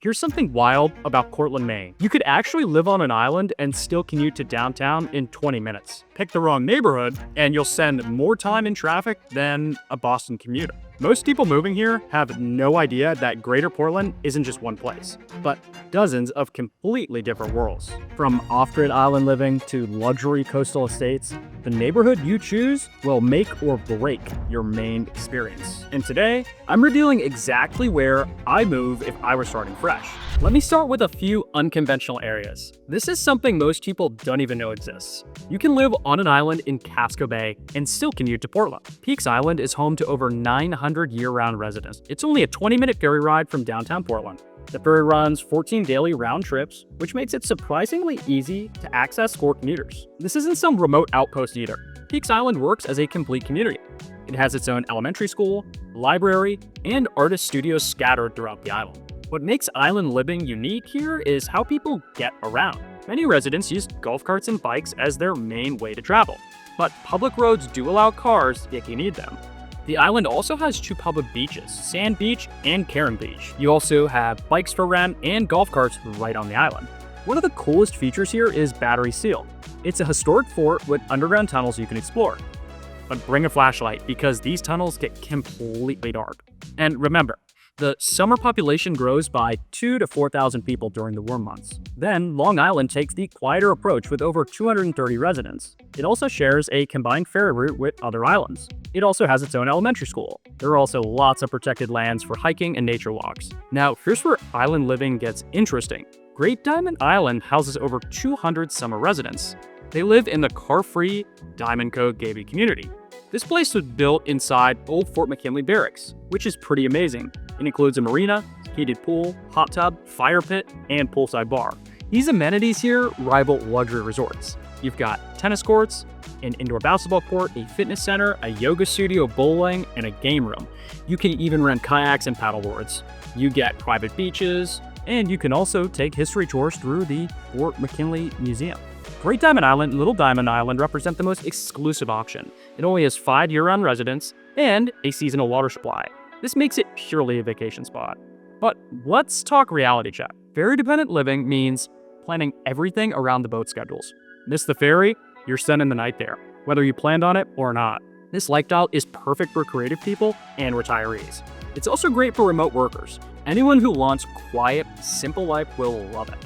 Here's something wild about Cortland, Maine. You could actually live on an island and still commute to downtown in 20 minutes. Pick the wrong neighborhood, and you'll spend more time in traffic than a Boston commuter. Most people moving here have no idea that Greater Portland isn't just one place, but dozens of completely different worlds. From off-grid island living to luxury coastal estates, the neighborhood you choose will make or break your Maine experience. And today, I'm revealing exactly where I move if I were starting fresh. Let me start with a few unconventional areas. This is something most people don't even know exists. You can live on an island in Casco Bay and still commute to Portland. Peaks Island is home to over 900 year-round residents. It's only a 20-minute ferry ride from downtown Portland. The ferry runs 14 daily round trips, which makes it surprisingly easy to access for commuters. This isn't some remote outpost either. Peaks Island works as a complete community. It has its own elementary school, library, and artist studios scattered throughout the island. What makes island living unique here is how people get around. Many residents use golf carts and bikes as their main way to travel, but public roads do allow cars if you need them. The island also has two public beaches, Sand Beach and Karen Beach. You also have bikes for rent and golf carts right on the island. One of the coolest features here is Battery Seal. It's a historic fort with underground tunnels you can explore. But bring a flashlight because these tunnels get completely dark. And remember, the summer population grows by 2,000 to 4,000 people during the warm months. Then, Long Island takes the quieter approach with over 230 residents. It also shares a combined ferry route with other islands. It also has its own elementary school. There are also lots of protected lands for hiking and nature walks. Now, here's where island living gets interesting. Great Diamond Island houses over 200 summer residents. They live in the car-free Diamond Cove gated community. This place was built inside old Fort McKinley Barracks, which is pretty amazing. It includes a marina, heated pool, hot tub, fire pit, and poolside bar. These amenities here rival luxury resorts. You've got tennis courts, an indoor basketball court, a fitness center, a yoga studio, bowling, and a game room. You can even rent kayaks and paddleboards. You get private beaches, and you can also take history tours through the Fort McKinley Museum. Great Diamond Island and Little Diamond Island represent the most exclusive option. It only has 5 year-round residents and a seasonal water supply. This makes it purely a vacation spot. But let's talk reality check. Ferry-dependent living means planning everything around the boat schedules. Miss the ferry, you're spending the night there, whether you planned on it or not. This lifestyle is perfect for creative people and retirees. It's also great for remote workers. Anyone who wants quiet, simple life will love it.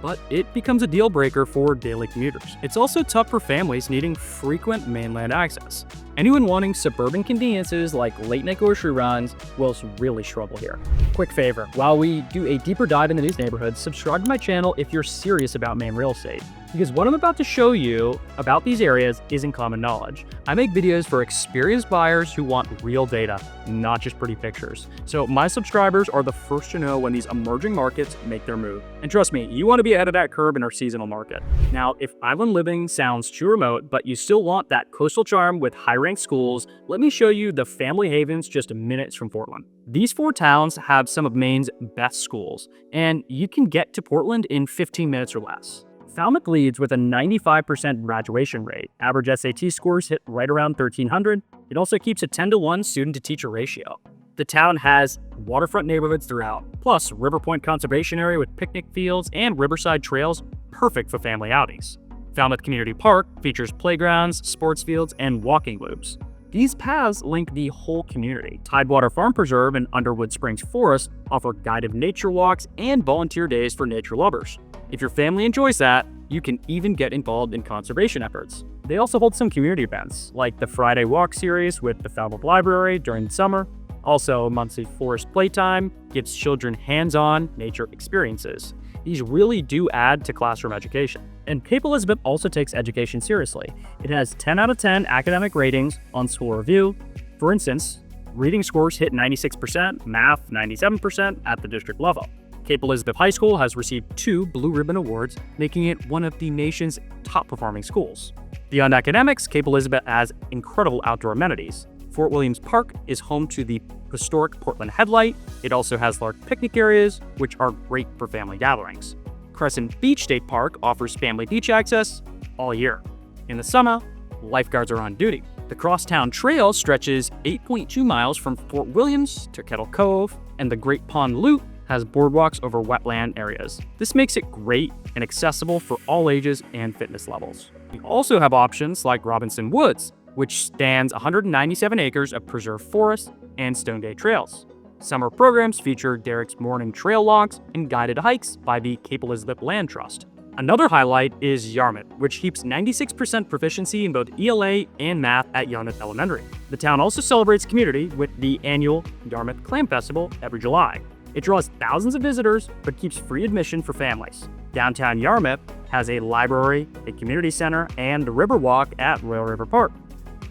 But it becomes a deal breaker for daily commuters. It's also tough for families needing frequent mainland access. Anyone wanting suburban conveniences like late-night grocery runs will really struggle here. Quick favor, while we do a deeper dive into these neighborhoods, subscribe to my channel if you're serious about Maine real estate, because what I'm about to show you about these areas isn't common knowledge. I make videos for experienced buyers who want real data, not just pretty pictures. So my subscribers are the first to know when these emerging markets make their move. And trust me, you want to be ahead of that curve in our seasonal market. Now, if island living sounds too remote, but you still want that coastal charm with high-ranked schools, let me show you the family havens just minutes from Portland. These 4 towns have some of Maine's best schools, and you can get to Portland in 15 minutes or less. Falmouth leads with a 95% graduation rate. Average SAT scores hit right around 1,300. It also keeps a 10-to-1 student-to-teacher ratio. The town has waterfront neighborhoods throughout, plus River Point Conservation Area with picnic fields and riverside trails, perfect for family outings. Falmouth Community Park features playgrounds, sports fields, and walking loops. These paths link the whole community. Tidewater Farm Preserve and Underwood Springs Forest offer guided nature walks and volunteer days for nature lovers. If your family enjoys that, you can even get involved in conservation efforts. They also hold some community events, like the Friday Walk series with the Falmouth Library during the summer. Also, monthly forest playtime gives children hands-on nature experiences. These really do add to classroom education. And Cape Elizabeth also takes education seriously. It has 10 out of 10 academic ratings on School Review. For instance, reading scores hit 96%, math 97% at the district level. Cape Elizabeth High School has received 2 Blue Ribbon Awards, making it one of the nation's top-performing schools. Beyond academics, Cape Elizabeth has incredible outdoor amenities. Fort Williams Park is home to the historic Portland Headlight. It also has large picnic areas, which are great for family gatherings. Crescent Beach State Park offers family beach access all year. In the summer, lifeguards are on duty. The Crosstown Trail stretches 8.2 miles from Fort Williams to Kettle Cove, and the Great Pond Loop has boardwalks over wetland areas. This makes it great and accessible for all ages and fitness levels. We also have options like Robinson Woods, which spans 197 acres of preserved forest and Stonegate trails. Summer programs feature Derek's morning trail walks and guided hikes by the Cape Elizabeth Land Trust. Another highlight is Yarmouth, which keeps 96% proficiency in both ELA and math at Yarmouth Elementary. The town also celebrates community with the annual Yarmouth Clam Festival every July. It draws thousands of visitors, but keeps free admission for families. Downtown Yarmouth has a library, a community center, and a river walk at Royal River Park.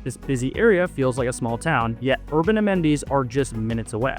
This busy area feels like a small town, yet urban amenities are just minutes away.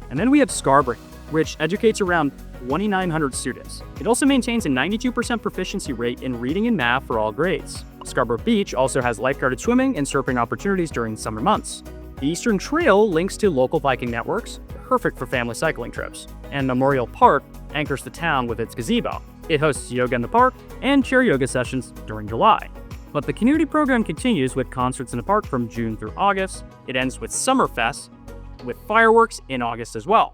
And then we have Scarborough, which educates around 2,900 students. It also maintains a 92% proficiency rate in reading and math for all grades. Scarborough Beach also has lifeguarded swimming and surfing opportunities during summer months. The Eastern Trail links to local biking networks, perfect for family cycling trips. And Memorial Park anchors the town with its gazebo. It hosts yoga in the park and chair yoga sessions during July. But the community program continues with concerts in the park from June through August. It ends with Summerfest, with fireworks in August as well.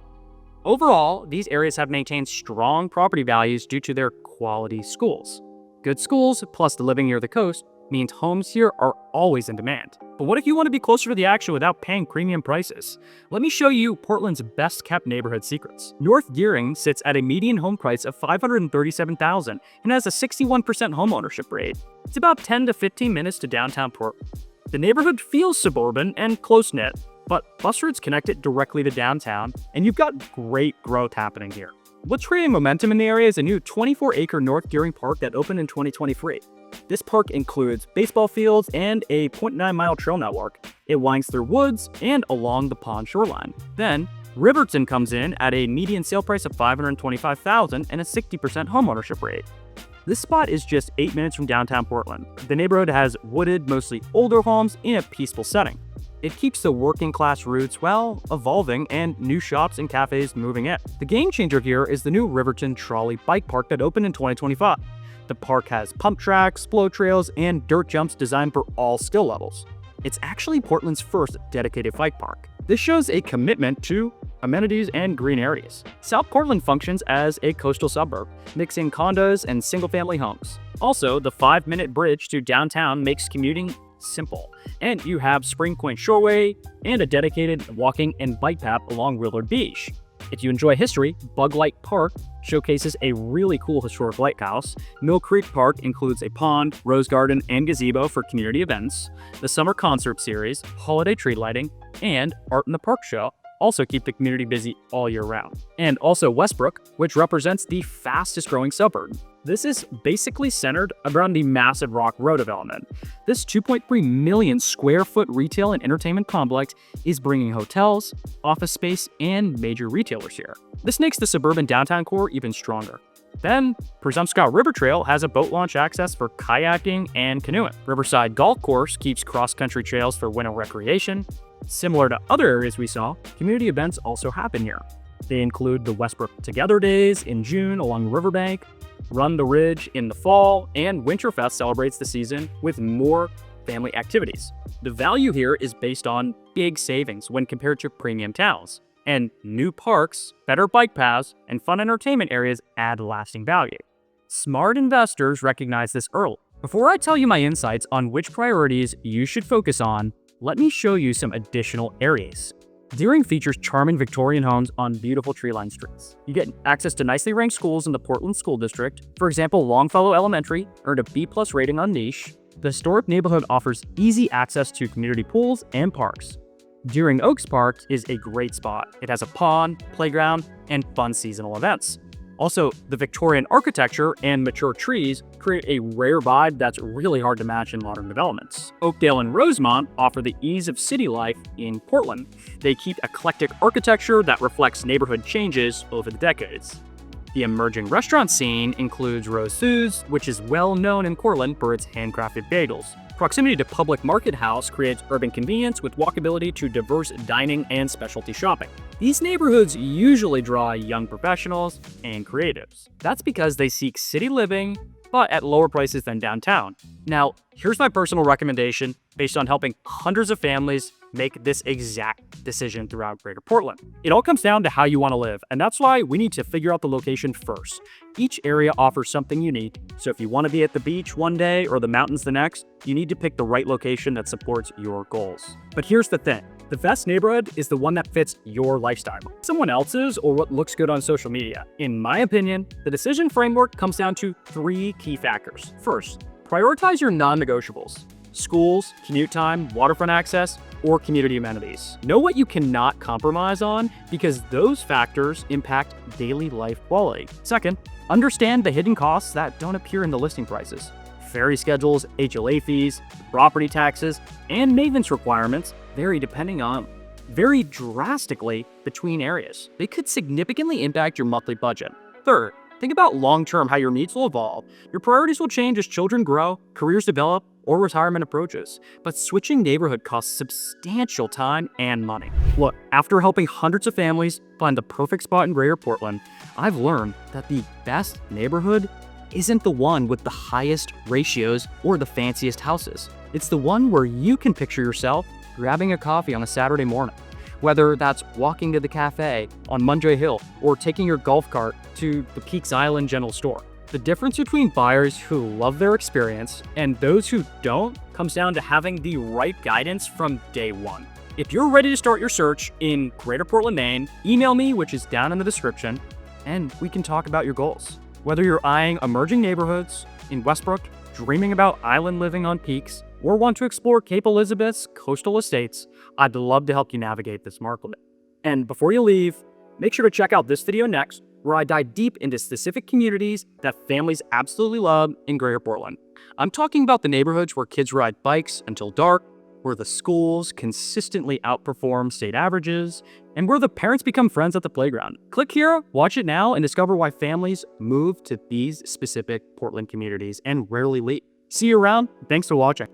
Overall, these areas have maintained strong property values due to their quality schools. Good schools, plus the living near the coast, means homes here are always in demand. But what if you want to be closer to the action without paying premium prices? Let me show you Portland's best-kept neighborhood secrets. North Gearing sits at a median home price of $537,000 and has a 61% homeownership rate. It's about 10 to 15 minutes to downtown Portland. The neighborhood feels suburban and close-knit, but bus routes connect it directly to downtown, and you've got great growth happening here. What's creating momentum in the area is a new 24-acre North Gearing Park that opened in 2023. This park includes baseball fields and a 0.9-mile trail network. It winds through woods and along the pond shoreline. Then, Riverton comes in at a median sale price of $525,000 and a 60% homeownership rate. This spot is just 8 minutes from downtown Portland. The neighborhood has wooded, mostly older homes in a peaceful setting. It keeps the working class roots, well, evolving and new shops and cafes moving in. The game changer here is the new Riverton Trolley Bike Park that opened in 2025. The park has pump tracks, flow trails, and dirt jumps designed for all skill levels. It's actually Portland's first dedicated bike park. This shows a commitment to amenities and green areas. South Portland functions as a coastal suburb, mixing condos and single-family homes. Also, the 5-minute bridge to downtown makes commuting simple. And you have Spring Point Shoreway and a dedicated walking and bike path along Willard Beach. If you enjoy history, Bug Light Park showcases a really cool historic lighthouse. Mill Creek Park includes a pond, rose garden, and gazebo for community events. The summer concert series, holiday tree lighting, and Art in the Park show also keep the community busy all year round. And also Westbrook, which represents the fastest growing suburb. This is basically centered around the massive Rock Row development. This 2.3 million square foot retail and entertainment complex is bringing hotels, office space, and major retailers here. This makes the suburban downtown core even stronger. Then, Presumpscot River Trail has a boat launch access for kayaking and canoeing. Riverside Golf Course keeps cross-country trails for winter recreation. Similar to other areas we saw, community events also happen here. They include the Westbrook Together Days in June along the riverbank, Run the Ridge in the fall, and Winterfest celebrates the season with more family activities. The value here is based on big savings when compared to premium towns. And new parks, better bike paths, and fun entertainment areas add lasting value. Smart investors recognize this early. Before I tell you my insights on which priorities you should focus on, let me show you some additional areas. Deering features charming Victorian homes on beautiful tree-lined streets. You get access to nicely ranked schools in the Portland School District. For example, Longfellow Elementary earned a B+ rating on Niche. The historic neighborhood offers easy access to community pools and parks. Deering Oaks Park is a great spot. It has a pond, playground, and fun seasonal events. Also, the Victorian architecture and mature trees create a rare vibe that's really hard to match in modern developments. Oakdale and Rosemont offer the ease of city life in Portland. They keep eclectic architecture that reflects neighborhood changes over the decades. The emerging restaurant scene includes Rose Sue's, which is well known in Portland for its handcrafted bagels. Proximity to Public Market House creates urban convenience with walkability to diverse dining and specialty shopping. These neighborhoods usually draw young professionals and creatives. That's because they seek city living, but at lower prices than downtown. Now, here's my personal recommendation based on helping hundreds of families make this exact decision throughout Greater Portland. It all comes down to how you want to live, and that's why we need to figure out the location first. Each area offers something unique, so if you want to be at the beach one day or the mountains the next, you need to pick the right location that supports your goals. But here's the thing. The best neighborhood is the one that fits your lifestyle, someone else's, or what looks good on social media. In my opinion, the decision framework comes down to 3 key factors. First, prioritize your non-negotiables: schools, commute time, waterfront access, or community amenities. Know what you cannot compromise on, because those factors impact daily life quality. Second, understand the hidden costs that don't appear in the listing prices. Ferry schedules, HOA fees, property taxes, and maintenance requirements vary drastically between areas. They could significantly impact your monthly budget. Third, think about long-term how your needs will evolve. Your priorities will change as children grow, careers develop, or retirement approaches. But switching neighborhood costs substantial time and money. Look, after helping hundreds of families find the perfect spot in Greater Portland, I've learned that the best neighborhood isn't the one with the highest ratios or the fanciest houses. It's the one where you can picture yourself grabbing a coffee on a Saturday morning, whether that's walking to the cafe on Munjay Hill or taking your golf cart to the Peaks Island General Store. The difference between buyers who love their experience and those who don't comes down to having the right guidance from day one. If you're ready to start your search in Greater Portland, Maine, email me, which is down in the description, and we can talk about your goals. Whether you're eyeing emerging neighborhoods in Westbrook, dreaming about island living on Peaks, or want to explore Cape Elizabeth's coastal estates, I'd love to help you navigate this market. And before you leave, make sure to check out this video next, where I dive deep into specific communities that families absolutely love in Greater Portland. I'm talking about the neighborhoods where kids ride bikes until dark, where the schools consistently outperform state averages, and where the parents become friends at the playground. Click here, watch it now, and discover why families move to these specific Portland communities and rarely leave. See you around. Thanks for watching.